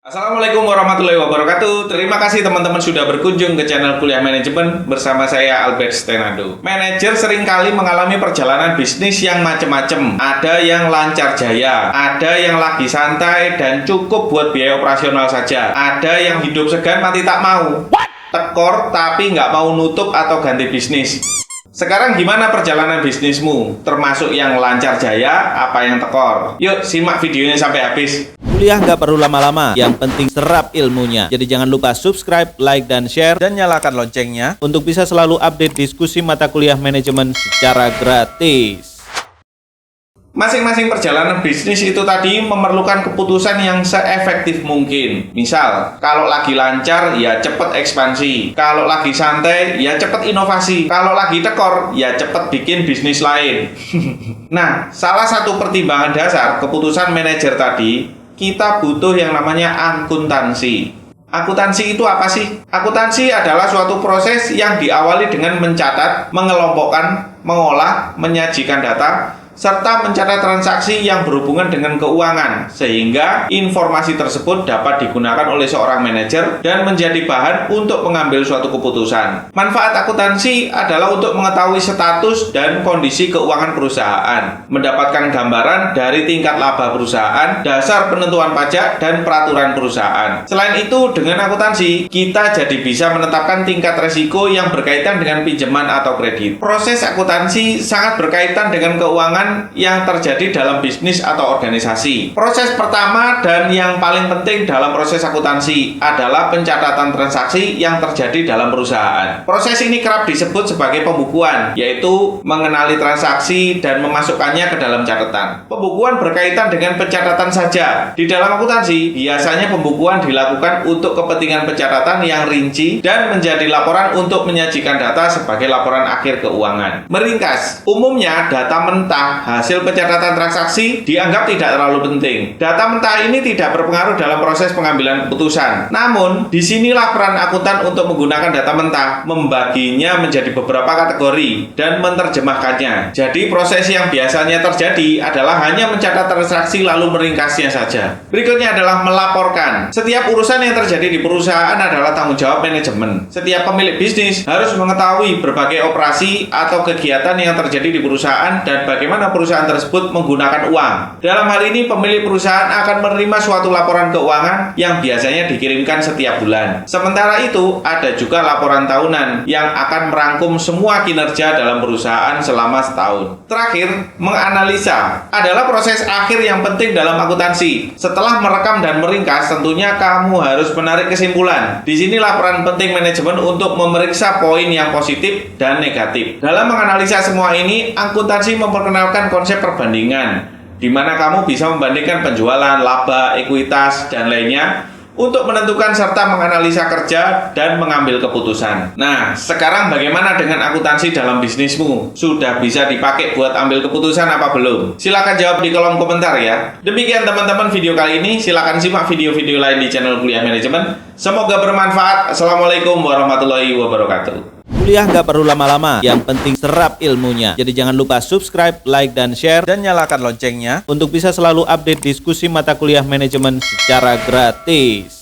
Assalamualaikum warahmatullahi wabarakatuh. Terima kasih teman-teman sudah berkunjung ke channel Kuliah Manajemen bersama saya Albert Stenado. Manajer seringkali mengalami perjalanan bisnis yang macam-macam. Ada yang lancar jaya, ada yang lagi santai dan cukup buat biaya operasional saja. Ada yang hidup segan mati tak mau. Tekor tapi nggak mau nutup atau ganti bisnis. Sekarang gimana perjalanan bisnismu? Termasuk yang lancar jaya, apa yang tekor? Yuk simak videonya sampai habis. Kuliah nggak perlu lama-lama, yang penting serap ilmunya. Jadi jangan lupa subscribe, like, dan share, dan nyalakan loncengnya untuk bisa selalu update diskusi mata kuliah manajemen secara gratis. Masing-masing perjalanan bisnis itu tadi memerlukan keputusan yang seefektif mungkin. Misal, kalau lagi lancar, ya cepet ekspansi. Kalau lagi santai, ya cepet inovasi. Kalau lagi tekor, ya cepet bikin bisnis lain. Nah, salah satu pertimbangan dasar keputusan manajer tadi, kita butuh yang namanya akuntansi. Akuntansi itu apa sih? Akuntansi adalah suatu proses yang diawali dengan mencatat, mengelompokkan, mengolah, menyajikan data, serta mencatat transaksi yang berhubungan dengan keuangan, sehingga informasi tersebut dapat digunakan oleh seorang manajer dan menjadi bahan untuk mengambil suatu keputusan. Manfaat akuntansi adalah untuk mengetahui status dan kondisi keuangan perusahaan, mendapatkan gambaran dari tingkat laba perusahaan, dasar penentuan pajak, dan peraturan perusahaan. Selain itu, dengan akuntansi, kita jadi bisa menetapkan tingkat resiko yang berkaitan dengan pinjaman atau kredit. Proses akuntansi sangat berkaitan dengan keuangan yang terjadi dalam bisnis atau organisasi. Proses pertama dan yang paling penting dalam proses akuntansi adalah pencatatan transaksi yang terjadi dalam perusahaan. Proses ini kerap disebut sebagai pembukuan, yaitu mengenali transaksi dan memasukkannya ke dalam catatan. Pembukuan berkaitan dengan pencatatan saja. Di dalam akuntansi, biasanya pembukuan dilakukan untuk kepentingan pencatatan yang rinci dan menjadi laporan untuk menyajikan data sebagai laporan akhir keuangan. Meringkas, umumnya data mentah hasil pencatatan transaksi dianggap tidak terlalu penting. Data mentah ini tidak berpengaruh dalam proses pengambilan keputusan. Namun, disinilah peran akuntan untuk menggunakan data mentah, membaginya menjadi beberapa kategori, dan menerjemahkannya. Jadi, proses yang biasanya terjadi adalah hanya mencatat transaksi lalu meringkasnya saja. Berikutnya adalah melaporkan. Setiap urusan yang terjadi di perusahaan adalah tanggung jawab manajemen. Setiap pemilik bisnis harus mengetahui berbagai operasi atau kegiatan yang terjadi di perusahaan dan bagaimana perusahaan tersebut menggunakan uang. Dalam hal ini, pemilik perusahaan akan menerima suatu laporan keuangan yang biasanya dikirimkan setiap bulan. Sementara itu, ada juga laporan tahunan yang akan merangkum semua kinerja dalam perusahaan selama setahun. Terakhir, menganalisa adalah proses akhir yang penting dalam akuntansi. Setelah merekam dan meringkas, tentunya kamu harus menarik kesimpulan. Di sini laporan penting manajemen untuk memeriksa poin yang positif dan negatif. Dalam menganalisa semua ini, akuntansi memperkenalkan konsep perbandingan, di mana kamu bisa membandingkan penjualan, laba, ekuitas, dan lainnya untuk menentukan serta menganalisa kerja dan mengambil keputusan. Nah, sekarang bagaimana dengan akuntansi dalam bisnismu? Sudah bisa dipakai buat ambil keputusan apa belum? Silahkan jawab di kolom komentar ya. Demikian teman-teman video kali ini. Silahkan simak video-video lain di channel Kuliah Manajemen. Semoga bermanfaat. Assalamualaikum warahmatullahi wabarakatuh. Kuliah nggak perlu lama-lama, yang penting serap ilmunya. Jadi jangan lupa subscribe, like, dan share, dan nyalakan loncengnya untuk bisa selalu update diskusi mata kuliah manajemen secara gratis.